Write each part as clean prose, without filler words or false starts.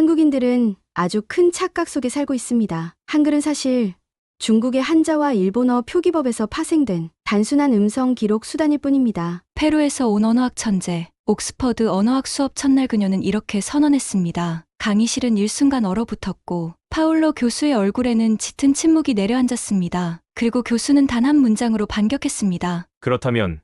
한국인들은 아주 큰 착각 속에 살고 있습니다. 한글은 사실 중국의 한자와 일본어 표기법에서 파생된 단순한 음성 기록 수단일 뿐입니다. 페루에서 온 언어학 천재, 옥스퍼드 언어학 수업 첫날 그녀는 이렇게 선언했습니다. 강의실은 일순간 얼어붙었고 파울로 교수의 얼굴에는 짙은 침묵이 내려앉았습니다. 그리고 교수는 단 한 문장으로 반격했습니다. 그렇다면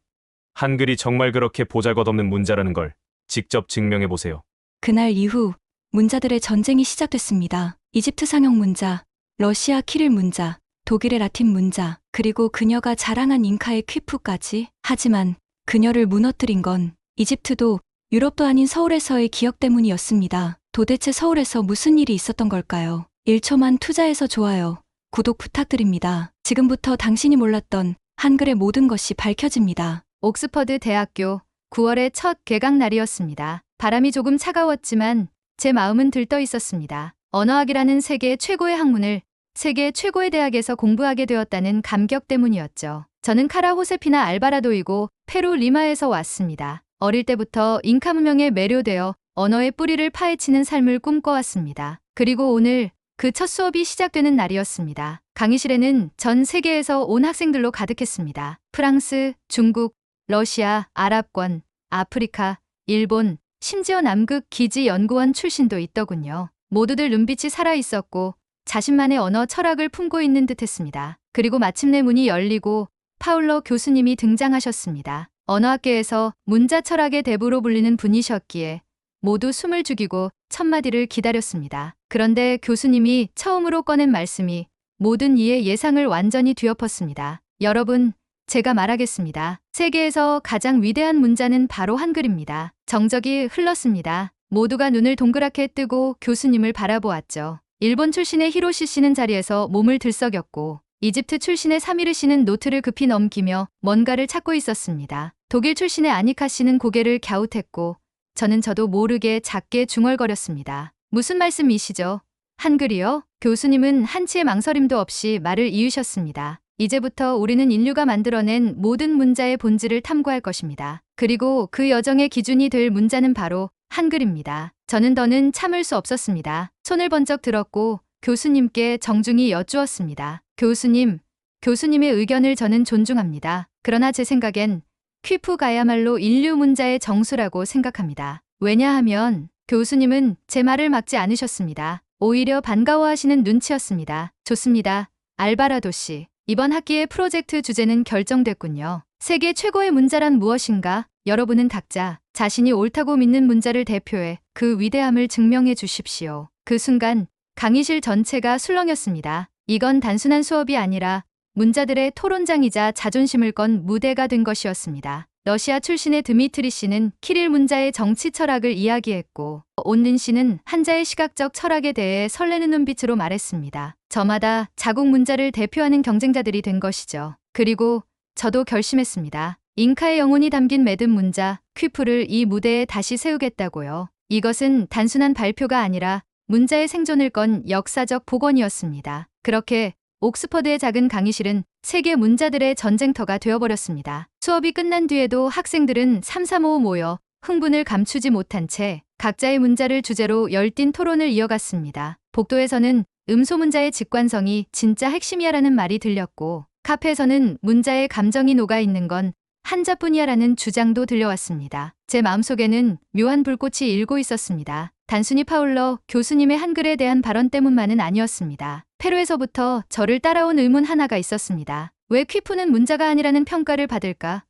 한글이 정말 그렇게 보잘것없는 문자라는 걸 직접 증명해 보세요. 그날 이후 문자들의 전쟁이 시작됐습니다. 이집트 상형 문자, 러시아 키릴 문자, 독일의 라틴 문자, 그리고 그녀가 자랑한 잉카의 퀴프까지. 하지만 그녀를 무너뜨린 건 이집트도 유럽도 아닌 서울에서의 기억 때문이었습니다. 도대체 서울에서 무슨 일이 있었던 걸까요? 1초만 투자해서 좋아요, 구독 부탁드립니다. 지금부터 당신이 몰랐던 한글의 모든 것이 밝혀집니다. 옥스퍼드 대학교 9월의 첫 개강 날이었습니다. 바람이 조금 차가웠지만 제 마음은 들떠 있었습니다. 언어학이라는 세계 최고의 학문을 세계 최고의 대학에서 공부하게 되었다는 감격 때문이었죠. 저는 카라 호세피나 알바라도이고 페루 리마에서 왔습니다. 어릴 때부터 잉카 문명에 매료되어 언어의 뿌리를 파헤치는 삶을 꿈꿔왔습니다. 그리고 오늘 그 첫 수업이 시작되는 날이었습니다. 강의실에는 전 세계에서 온 학생들로 가득했습니다. 프랑스, 중국, 러시아, 아랍권, 아프리카, 일본, 심지어 남극 기지 연구원 출신도 있더군요. 모두들 눈빛이 살아있었고 자신만의 언어 철학을 품고 있는 듯했습니다. 그리고 마침내 문이 열리고 파울로 교수님이 등장하셨습니다. 언어학계에서 문자 철학의 대부로 불리는 분이셨기에 모두 숨을 죽이고 첫마디를 기다렸습니다. 그런데 교수님이 처음으로 꺼낸 말씀이 모든 이의 예상을 완전히 뒤엎었습니다. 여러분, 제가 말하겠습니다. 세계에서 가장 위대한 문자는 바로 한글입니다. 정적이 흘렀습니다. 모두가 눈을 동그랗게 뜨고 교수님을 바라보았죠. 일본 출신의 히로시 씨는 자리에서 몸을 들썩였고 이집트 출신의 사미르 씨는 노트를 급히 넘기며 뭔가를 찾고 있었습니다. 독일 출신의 아니카 씨는 고개를 갸웃했고 저도 모르게 작게 중얼거렸습니다. 무슨 말씀이시죠? 한글이요? 교수님은 한치의 망설임도 없이 말을 이으셨습니다. 이제부터 우리는 인류가 만들어낸 모든 문자의 본질을 탐구할 것입니다. 그리고 그 여정의 기준이 될 문자는 바로 한글입니다. 저는 더는 참을 수 없었습니다. 손을 번쩍 들었고 교수님께 정중히 여쭈었습니다. 교수님의 의견을 저는 존중합니다. 그러나 제 생각엔 퀴프가야말로 인류 문자의 정수라고 생각합니다. 왜냐하면 교수님은 제 말을 막지 않으셨습니다. 오히려 반가워하시는 눈치였습니다. 좋습니다. 알바라도 씨. 이번 학기의 프로젝트 주제는 결정됐군요. 세계 최고의 문자란 무엇인가? 여러분은 각자 자신이 옳다고 믿는 문자를 대표해 그 위대함을 증명해 주십시오. 그 순간 강의실 전체가 술렁였습니다. 이건 단순한 수업이 아니라 문자들의 토론장이자 자존심을 건 무대가 된 것이었습니다. 러시아 출신의 드미트리 씨는 키릴 문자의 정치 철학을 이야기했고 온린 씨는 한자의 시각적 철학에 대해 설레는 눈빛으로 말했습니다. 저마다 자국 문자를 대표하는 경쟁자들이 된 것이죠. 그리고 저도 결심했습니다. 잉카의 영혼이 담긴 매듭 문자, 퀴프를 이 무대에 다시 세우겠다고요. 이것은 단순한 발표가 아니라 문자의 생존을 건 역사적 복원이었습니다. 그렇게 옥스퍼드의 작은 강의실은 세계 문자들의 전쟁터가 되어버렸습니다. 수업이 끝난 뒤에도 학생들은 삼삼오오 모여 흥분을 감추지 못한 채 각자의 문자를 주제로 열띤 토론을 이어갔습니다. 복도에서는 음소문자의 직관성이 진짜 핵심이야라는 말이 들렸고 카페에서는 문자의 감정이 녹아있는 건 한자뿐이야라는 주장도 들려왔습니다. 제 마음속에는 묘한 불꽃이 일고 있었습니다. 단순히 파울러 교수님의 한글에 대한 발언 때문만은 아니었습니다. 페루에서부터 저를 따라온 의문 하나가 있었습니다. 왜 퀴프는 문자가 아니라는 평가를 받을까?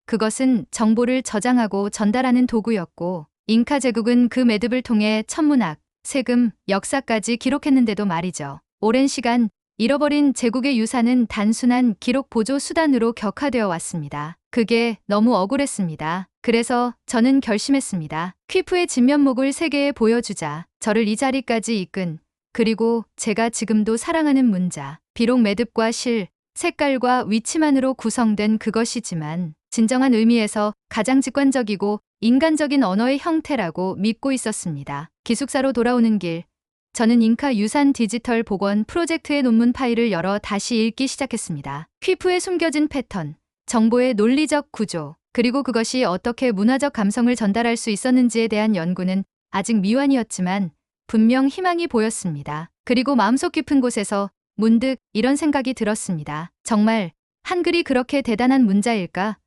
그것은 정보를 저장하고 전달하는 도구였고 잉카 제국은 그 매듭을 통해 천문학, 세금, 역사까지 기록했는데도 말이죠. 오랜 시간 잃어버린 제국의 유산은 단순한 기록 보조 수단으로 격화되어 왔습니다. 그게 너무 억울했습니다. 그래서 저는 결심했습니다. 퀴프의 진면목을 세계에 보여주자. 저를 이 자리까지 이끈 그리고 제가 지금도 사랑하는 문자. 비록 매듭과 실, 색깔과 위치만으로 구성된 그것이지만 진정한 의미에서 가장 직관적이고 인간적인 언어의 형태라고 믿고 있었습니다. 기숙사로 돌아오는 길, 저는 잉카 유산 디지털 복원 프로젝트의 논문 파일을 열어 다시 읽기 시작했습니다. 퀴프에 숨겨진 패턴, 정보의 논리적 구조, 그리고 그것이 어떻게 문화적 감성을 전달할 수 있었는지에 대한 연구는 아직 미완이었지만 분명 희망이 보였습니다. 그리고 마음속 깊은 곳에서 문득 이런 생각이 들었습니다. 정말 한글이 그렇게 대단한 문자일까?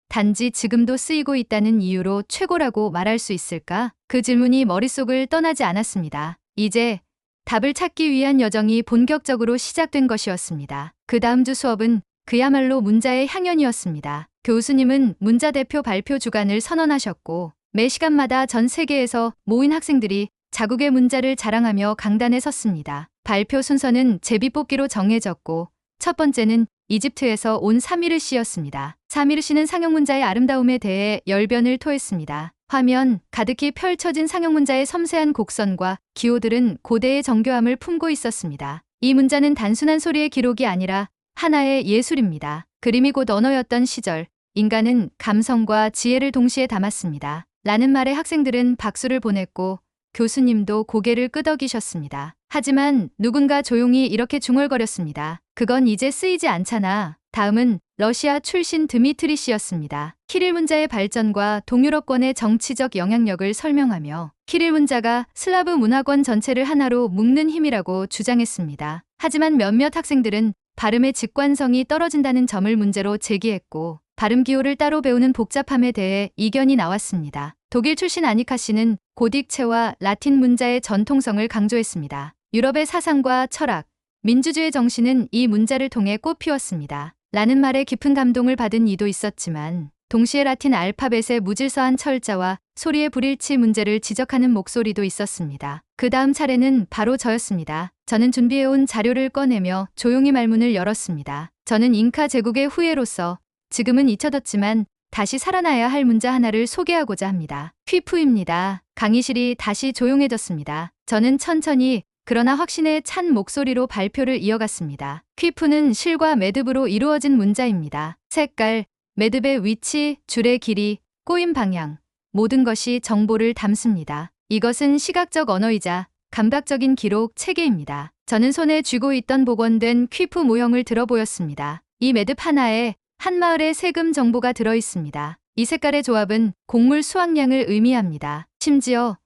단지 지금도 쓰이고 있다는 이유로 최고라고 말할 수 있을까? 그 질문이 머릿속을 떠나지 않았습니다. 이제 답을 찾기 위한 여정이 본격적으로 시작된 것이었습니다. 그 다음 주 수업은 그야말로 문자의 향연이었습니다. 교수님은 문자 대표 발표 주간을 선언하셨고 매 시간마다 전 세계에서 모인 학생들이 자국의 문자를 자랑하며 강단에 섰습니다. 발표 순서는 제비뽑기로 정해졌고 첫 번째는 이집트에서 온 사미르 씨였습니다. 사미르 씨는 상형문자의 아름다움에 대해 열변을 토했습니다. 화면 가득히 펼쳐진 상형문자의 섬세한 곡선과 기호들은 고대의 정교함을 품고 있었습니다. 이 문자는 단순한 소리의 기록이 아니라 하나의 예술입니다. 그림이 곧 언어였던 시절, 인간은 감성과 지혜를 동시에 담았습니다. 라는 말에 학생들은 박수를 보냈고 교수님도 고개를 끄덕이셨습니다. 하지만 누군가 조용히 이렇게 중얼거렸습니다. 그건 이제 쓰이지 않잖아. 다음은 러시아 출신 드미트리 씨였습니다. 키릴 문자의 발전과 동유럽권의 정치적 영향력을 설명하며 키릴 문자가 슬라브 문화권 전체를 하나로 묶는 힘이라고 주장했습니다. 하지만 몇몇 학생들은 발음의 직관성이 떨어진다는 점을 문제로 제기했고 발음 기호를 따로 배우는 복잡함에 대해 이견이 나왔습니다. 독일 출신 아니카 씨는 고딕체와 라틴 문자의 전통성을 강조했습니다. 유럽의 사상과 철학, 민주주의 정신은 이 문자를 통해 꽃피웠습니다. 라는 말에 깊은 감동을 받은 이도 있었지만 동시에 라틴 알파벳의 무질서한 철자와 소리의 불일치 문제를 지적하는 목소리도 있었습니다. 그 다음 차례는 바로 저였습니다. 저는 준비해온 자료를 꺼내며 조용히 말문을 열었습니다. 저는 잉카 제국의 후예로서 지금은 잊혀졌지만 다시 살아나야 할 문자 하나를 소개하고자 합니다. 퀴프입니다. 강의실이 다시 조용해졌습니다. 저는 천천히 그러나 확신에 찬 목소리로 발표를 이어갔습니다. 퀴프는 실과 매듭으로 이루어진 문자입니다. 색깔, 매듭의 위치, 줄의 길이, 꼬임 방향, 모든 것이 정보를 담습니다. 이것은 시각적 언어이자 감각적인 기록 체계입니다. 저는 손에 쥐고 있던 복원된 퀴프 모형을 들어 보였습니다. 이 매듭 하나에 한 마을의 세금 정보가 들어 있습니다. 이 색깔의 조합은 곡물 수확량을 의미합니다. 심지어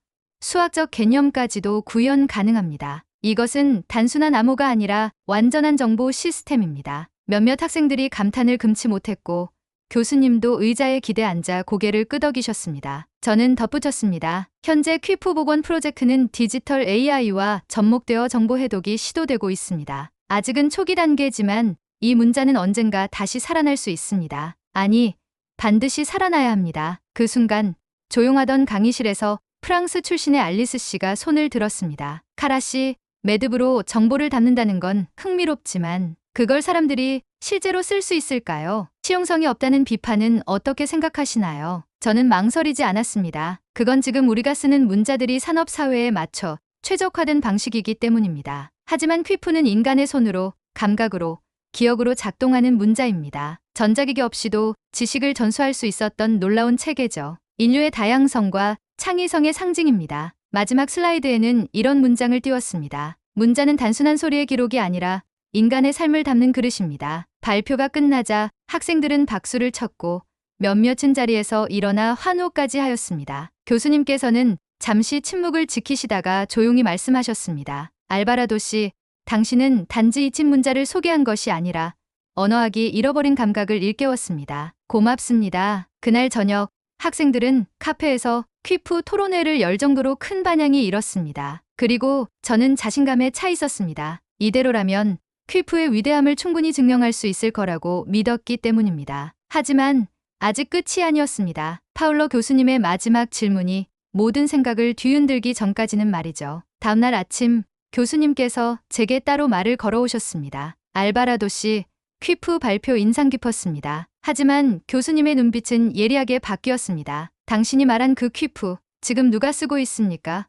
수학적 개념까지도 구현 가능합니다. 이것은 단순한 암호가 아니라 완전한 정보 시스템입니다. 몇몇 학생들이 감탄을 금치 못했고 교수님도 의자에 기대 앉아 고개를 끄덕이셨습니다. 저는 덧붙였습니다. 현재 퀴프 복원 프로젝트는 디지털 AI와 접목되어 정보 해독이 시도되고 있습니다. 아직은 초기 단계지만 이 문자는 언젠가 다시 살아날 수 있습니다. 아니, 반드시 살아나야 합니다. 그 순간 조용하던 강의실에서 프랑스 출신의 알리스 씨가 손을 들었습니다. 카라 씨, 매듭으로 정보를 담는다는 건 흥미롭지만 그걸 사람들이 실제로 쓸 수 있을까요? 실용성이 없다는 비판은 어떻게 생각하시나요? 저는 망설이지 않았습니다. 그건 지금 우리가 쓰는 문자들이 산업사회에 맞춰 최적화된 방식이기 때문입니다. 하지만 퀴프는 인간의 손으로, 감각으로, 기억으로 작동하는 문자입니다. 전자기기 없이도 지식을 전수할 수 있었던 놀라운 체계죠. 인류의 다양성과 창의성의 상징입니다. 마지막 슬라이드에는 이런 문장을 띄웠습니다. 문자는 단순한 소리의 기록이 아니라 인간의 삶을 담는 그릇입니다. 발표가 끝나자 학생들은 박수를 쳤고 몇몇은 자리에서 일어나 환호까지 하였습니다. 교수님께서는 잠시 침묵을 지키시다가 조용히 말씀하셨습니다. 알바라도 씨, 당신은 단지 잊힌 문자를 소개한 것이 아니라 언어학이 잃어버린 감각을 일깨웠습니다. 고맙습니다. 그날 저녁 학생들은 카페에서 퀴프 토론회를 열 정도로 큰 반향이 일었습니다. 그리고 저는 자신감에 차 있었습니다. 이대로라면 퀴프의 위대함을 충분히 증명할 수 있을 거라고 믿었기 때문입니다. 하지만 아직 끝이 아니었습니다. 파울러 교수님의 마지막 질문이 모든 생각을 뒤흔들기 전까지는 말이죠. 다음날 아침 교수님께서 제게 따로 말을 걸어오셨습니다. 알바라도 씨, 퀴프 발표 인상 깊었습니다. 하지만 교수님의 눈빛은 예리하게 바뀌었습니다. 당신이 말한 그 퀴프, 지금 누가 쓰고 있습니까?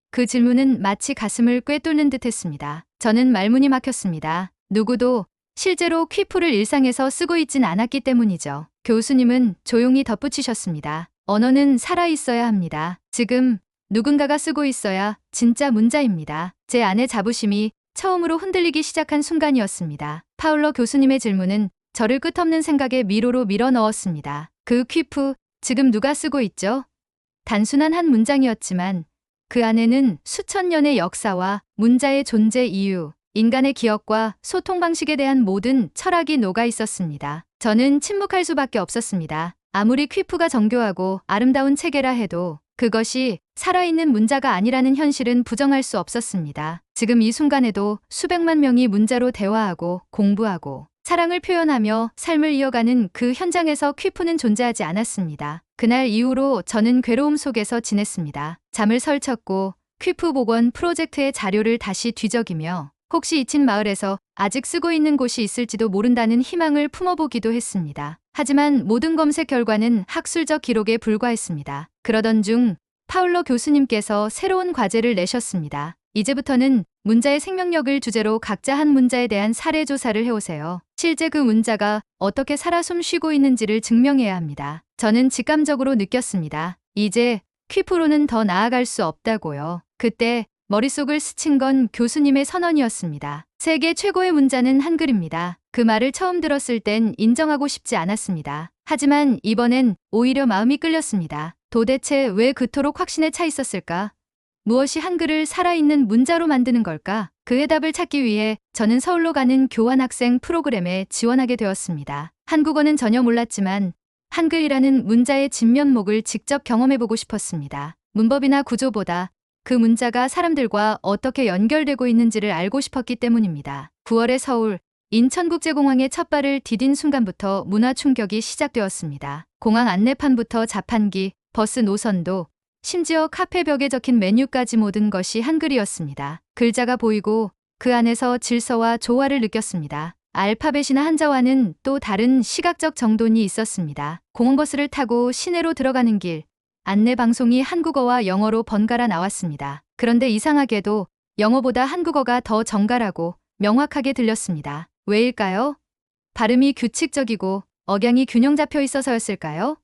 그 질문은 마치 가슴을 꿰뚫는 듯했습니다. 저는 말문이 막혔습니다. 누구도 실제로 퀴프를 일상에서 쓰고 있진 않았기 때문이죠. 교수님은 조용히 덧붙이셨습니다. 언어는 살아있어야 합니다. 지금 누군가가 쓰고 있어야 진짜 문자입니다. 제 안의 자부심이 처음으로 흔들리기 시작한 순간이었습니다. 파울러 교수님의 질문은 저를 끝없는 생각의 미로로 밀어 넣었습니다. 그 퀴프, 지금 누가 쓰고 있죠? 단순한 한 문장이었지만 그 안에는 수천 년의 역사와 문자의 존재 이유, 인간의 기억과 소통 방식에 대한 모든 철학이 녹아 있었습니다. 저는 침묵할 수밖에 없었습니다. 아무리 퀴프가 정교하고 아름다운 체계라 해도 그것이 살아있는 문자가 아니라는 현실은 부정할 수 없었습니다. 지금 이 순간에도 수백만 명이 문자로 대화하고 공부하고 사랑을 표현하며 삶을 이어가는 그 현장에서 퀴프는 존재하지 않았습니다. 그날 이후로 저는 괴로움 속에서 지냈습니다. 잠을 설쳤고 퀴프 복원 프로젝트의 자료를 다시 뒤적이며 혹시 잊힌 마을에서 아직 쓰고 있는 곳이 있을지도 모른다는 희망을 품어보기도 했습니다. 하지만 모든 검색 결과는 학술적 기록에 불과했습니다. 그러던 중 파울로 교수님께서 새로운 과제를 내셨습니다. 이제부터는 문자의 생명력을 주제로 각자 한 문자에 대한 사례 조사를 해오세요. 실제 그 문자가 어떻게 살아 숨쉬고 있는지를 증명해야 합니다. 저는 직감적으로 느꼈습니다. 이제 퀴프로는 더 나아갈 수 없다고요. 그때 머릿속을 스친 건 교수님의 선언이었습니다. 세계 최고의 문자는 한글입니다. 그 말을 처음 들었을 땐 인정하고 싶지 않았습니다. 하지만 이번엔 오히려 마음이 끌렸습니다. 도대체 왜 그토록 확신에 차 있었을까? 무엇이 한글을 살아있는 문자로 만드는 걸까? 그 해답을 찾기 위해 저는 서울로 가는 교환학생 프로그램에 지원하게 되었습니다. 한국어는 전혀 몰랐지만 한글이라는 문자의 진면목을 직접 경험해보고 싶었습니다. 문법이나 구조보다 그 문자가 사람들과 어떻게 연결되고 있는지를 알고 싶었기 때문입니다. 9월의 서울, 인천국제공항에 첫 발을 디딘 순간부터 문화 충격이 시작되었습니다. 공항 안내판부터 자판기, 버스 노선도, 심지어 카페 벽에 적힌 메뉴까지 모든 것이 한글이었습니다. 글자가 보이고 그 안에서 질서와 조화를 느꼈습니다. 알파벳이나 한자와는 또 다른 시각적 정돈이 있었습니다. 공항버스를 타고 시내로 들어가는 길, 안내 방송이 한국어와 영어로 번갈아 나왔습니다. 그런데 이상하게도 영어보다 한국어가 더 정갈하고 명확하게 들렸습니다. 왜일까요? 발음이 규칙적이고 억양이 균형 잡혀 있어서였을까요?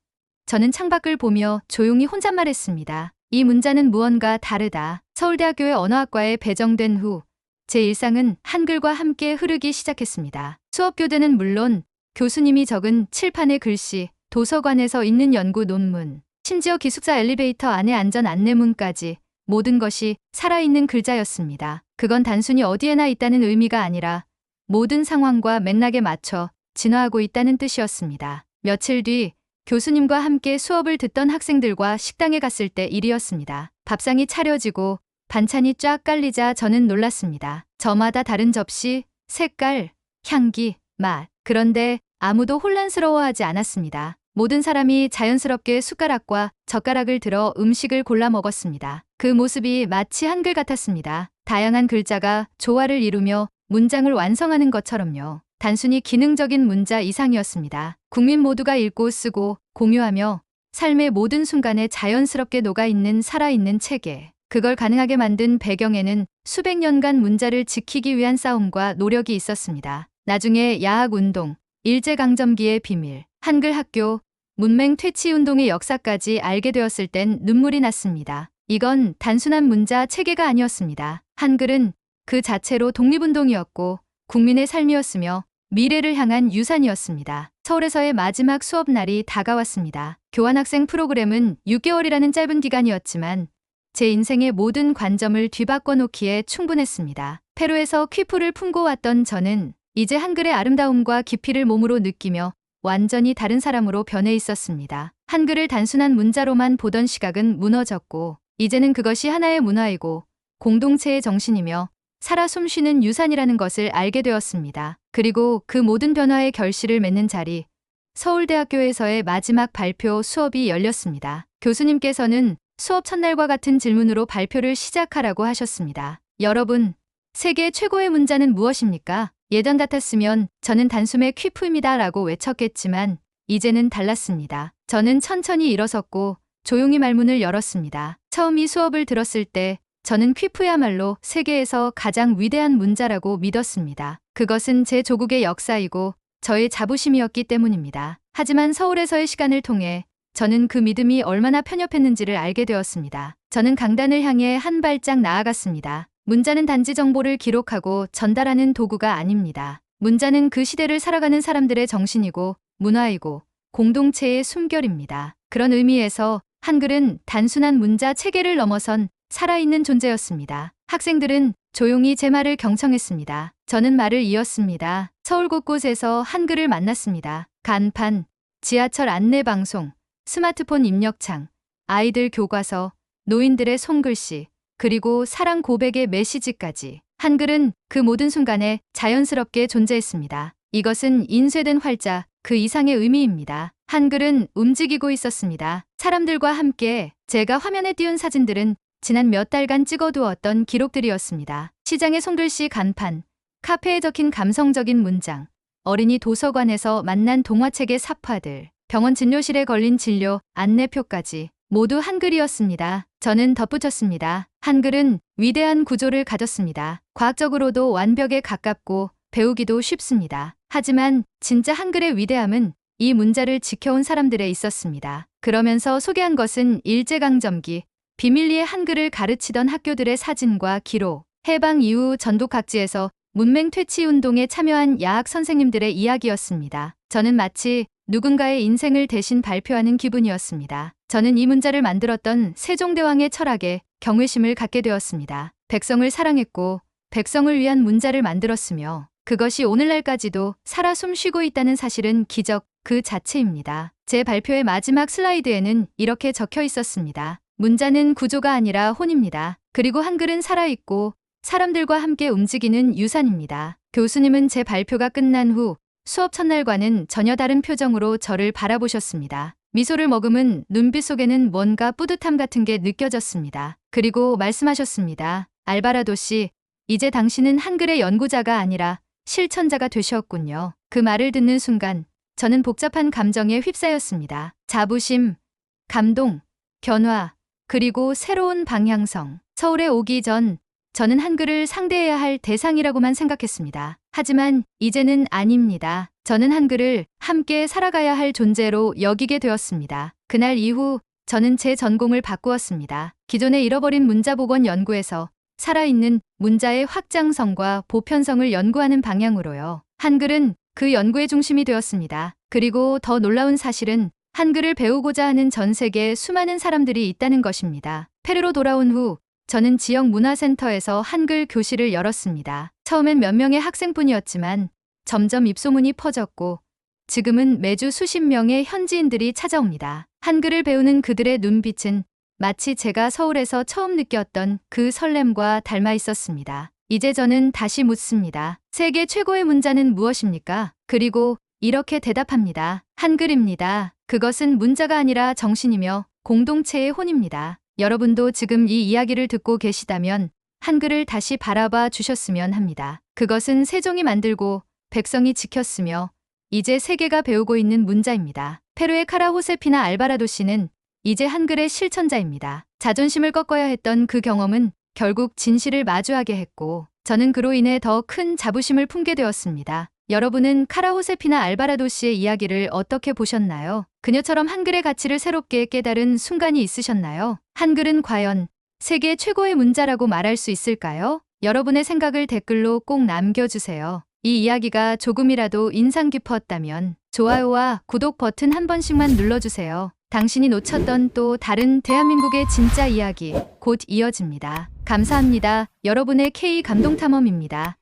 저는 창밖을 보며 조용히 혼잣말했습니다. 이 문자는 무언가 다르다. 서울대학교의 언어학과에 배정된 후 제 일상은 한글과 함께 흐르기 시작했습니다. 수업 교재는 물론 교수님이 적은 칠판의 글씨, 도서관에서 읽는 연구 논문, 심지어 기숙사 엘리베이터 안의 안전 안내문까지 모든 것이 살아있는 글자였습니다. 그건 단순히 어디에나 있다는 의미가 아니라 모든 상황과 맥락에 맞춰 진화하고 있다는 뜻이었습니다. 며칠 뒤 교수님과 함께 수업을 듣던 학생들과 식당에 갔을 때 일이었습니다. 밥상이 차려지고 반찬이 쫙 깔리자 저는 놀랐습니다. 저마다 다른 접시, 색깔, 향기, 맛. 그런데 아무도 혼란스러워하지 않았습니다. 모든 사람이 자연스럽게 숟가락과 젓가락을 들어 음식을 골라 먹었습니다. 그 모습이 마치 한글 같았습니다. 다양한 글자가 조화를 이루며 문장을 완성하는 것처럼요. 단순히 기능적인 문자 이상이었습니다. 국민 모두가 읽고 쓰고 공유하며 삶의 모든 순간에 자연스럽게 녹아있는 살아있는 체계. 그걸 가능하게 만든 배경에는 수백 년간 문자를 지키기 위한 싸움과 노력이 있었습니다. 나중에 야학운동, 일제강점기의 비밀, 한글 학교, 문맹 퇴치 운동의 역사까지 알게 되었을 땐 눈물이 났습니다. 이건 단순한 문자 체계가 아니었습니다. 한글은 그 자체로 독립운동이었고 국민의 삶이었으며 미래를 향한 유산이었습니다. 서울에서의 마지막 수업 날이 다가왔습니다. 교환학생 프로그램은 6개월이라는 짧은 기간이었지만 제 인생의 모든 관점을 뒤바꿔 놓기에 충분했습니다. 페루에서 퀴프를 품고 왔던 저는 이제 한글의 아름다움과 깊이를 몸으로 느끼며 완전히 다른 사람으로 변해 있었습니다. 한글을 단순한 문자로만 보던 시각은 무너졌고 이제는 그것이 하나의 문화이고 공동체의 정신이며 살아 숨쉬는 유산이라는 것을 알게 되었습니다. 그리고 그 모든 변화의 결실을 맺는 자리, 서울대학교에서의 마지막 발표 수업이 열렸습니다. 교수님께서는 수업 첫날과 같은 질문으로 발표를 시작하라고 하셨습니다. 여러분, 세계 최고의 문자는 무엇입니까? 예전 같았으면 저는 단숨에 퀴프입니다 라고 외쳤겠지만 이제는 달랐습니다. 저는 천천히 일어섰고 조용히 말문을 열었습니다. 처음 이 수업을 들었을 때 저는 퀴프야말로 세계에서 가장 위대한 문자라고 믿었습니다. 그것은 제 조국의 역사이고 저의 자부심이었기 때문입니다. 하지만 서울에서의 시간을 통해 저는 그 믿음이 얼마나 편협했는지를 알게 되었습니다. 저는 강단을 향해 한 발짝 나아갔습니다. 문자는 단지 정보를 기록하고 전달하는 도구가 아닙니다. 문자는 그 시대를 살아가는 사람들의 정신이고 문화이고 공동체의 숨결입니다. 그런 의미에서 한글은 단순한 문자 체계를 넘어선 살아있는 존재였습니다. 학생들은 조용히 제 말을 경청했습니다. 저는 말을 이었습니다. 서울 곳곳에서 한글을 만났습니다. 간판, 지하철 안내방송, 스마트폰 입력창, 아이들 교과서, 노인들의 손글씨, 그리고 사랑 고백의 메시지까지. 한글은 그 모든 순간에 자연스럽게 존재했습니다. 이것은 인쇄된 활자, 그 이상의 의미입니다. 한글은 움직이고 있었습니다. 사람들과 함께 제가 화면에 띄운 사진들은 지난 몇 달간 찍어두었던 기록들이었습니다. 시장의 손글씨 간판, 카페에 적힌 감성적인 문장, 어린이 도서관에서 만난 동화책의 삽화들, 병원 진료실에 걸린 진료 안내표까지 모두 한글이었습니다. 저는 덧붙였습니다. 한글은 위대한 구조를 가졌습니다. 과학적으로도 완벽에 가깝고 배우기도 쉽습니다. 하지만 진짜 한글의 위대함은 이 문자를 지켜온 사람들에 있었습니다. 그러면서 소개한 것은 일제강점기 비밀리에 한글을 가르치던 학교들의 사진과 기록, 해방 이후 전국 각지에서 문맹 퇴치 운동에 참여한 야학 선생님들의 이야기였습니다. 저는 마치 누군가의 인생을 대신 발표하는 기분이었습니다. 저는 이 문자를 만들었던 세종대왕의 철학에 경외심을 갖게 되었습니다. 백성을 사랑했고 백성을 위한 문자를 만들었으며 그것이 오늘날까지도 살아 숨쉬고 있다는 사실은 기적 그 자체입니다. 제 발표의 마지막 슬라이드에는 이렇게 적혀 있었습니다. 문자는 구조가 아니라 혼입니다. 그리고 한글은 살아있고 사람들과 함께 움직이는 유산입니다. 교수님은 제 발표가 끝난 후 수업 첫날과는 전혀 다른 표정으로 저를 바라보셨습니다. 미소를 머금은 눈빛 속에는 뭔가 뿌듯함 같은 게 느껴졌습니다. 그리고 말씀하셨습니다. 알바라도 씨, 이제 당신은 한글의 연구자가 아니라 실천자가 되셨군요. 그 말을 듣는 순간 저는 복잡한 감정에 휩싸였습니다. 자부심, 감동, 견화, 그리고 새로운 방향성. 서울에 오기 전 저는 한글을 상대해야 할 대상이라고만 생각했습니다. 하지만 이제는 아닙니다. 저는 한글을 함께 살아가야 할 존재로 여기게 되었습니다. 그날 이후 저는 제 전공을 바꾸었습니다. 기존의 잃어버린 문자복원 연구에서 살아있는 문자의 확장성과 보편성을 연구하는 방향으로요. 한글은 그 연구의 중심이 되었습니다. 그리고 더 놀라운 사실은 한글을 배우고자 하는 전 세계에 수많은 사람들이 있다는 것입니다. 페루로 돌아온 후 저는 지역 문화센터에서 한글 교실을 열었습니다. 처음엔 몇 명의 학생뿐이었지만 점점 입소문이 퍼졌고 지금은 매주 수십 명의 현지인들이 찾아옵니다. 한글을 배우는 그들의 눈빛은 마치 제가 서울에서 처음 느꼈던 그 설렘과 닮아 있었습니다. 이제 저는 다시 묻습니다. 세계 최고의 문자는 무엇입니까? 그리고 이렇게 대답합니다. 한글입니다. 그것은 문자가 아니라 정신이며 공동체의 혼입니다. 여러분도 지금 이 이야기를 듣고 계시다면 한글을 다시 바라봐 주셨으면 합니다. 그것은 세종이 만들고 백성이 지켰으며 이제 세계가 배우고 있는 문자입니다. 페루의 카라 호세피나 알바라도 씨는 이제 한글의 실천자입니다. 자존심을 꺾어야 했던 그 경험은 결국 진실을 마주하게 했고 저는 그로 인해 더 큰 자부심을 품게 되었습니다. 여러분은 카라 호세피나 알바라도 씨의 이야기를 어떻게 보셨나요? 그녀처럼 한글의 가치를 새롭게 깨달은 순간이 있으셨나요? 한글은 과연 세계 최고의 문자라고 말할 수 있을까요? 여러분의 생각을 댓글로 꼭 남겨주세요. 이 이야기가 조금이라도 인상 깊었다면 좋아요와 구독 버튼 한 번씩만 눌러주세요. 당신이 놓쳤던 또 다른 대한민국의 진짜 이야기 곧 이어집니다. 감사합니다. 여러분의 K 감동탐험입니다.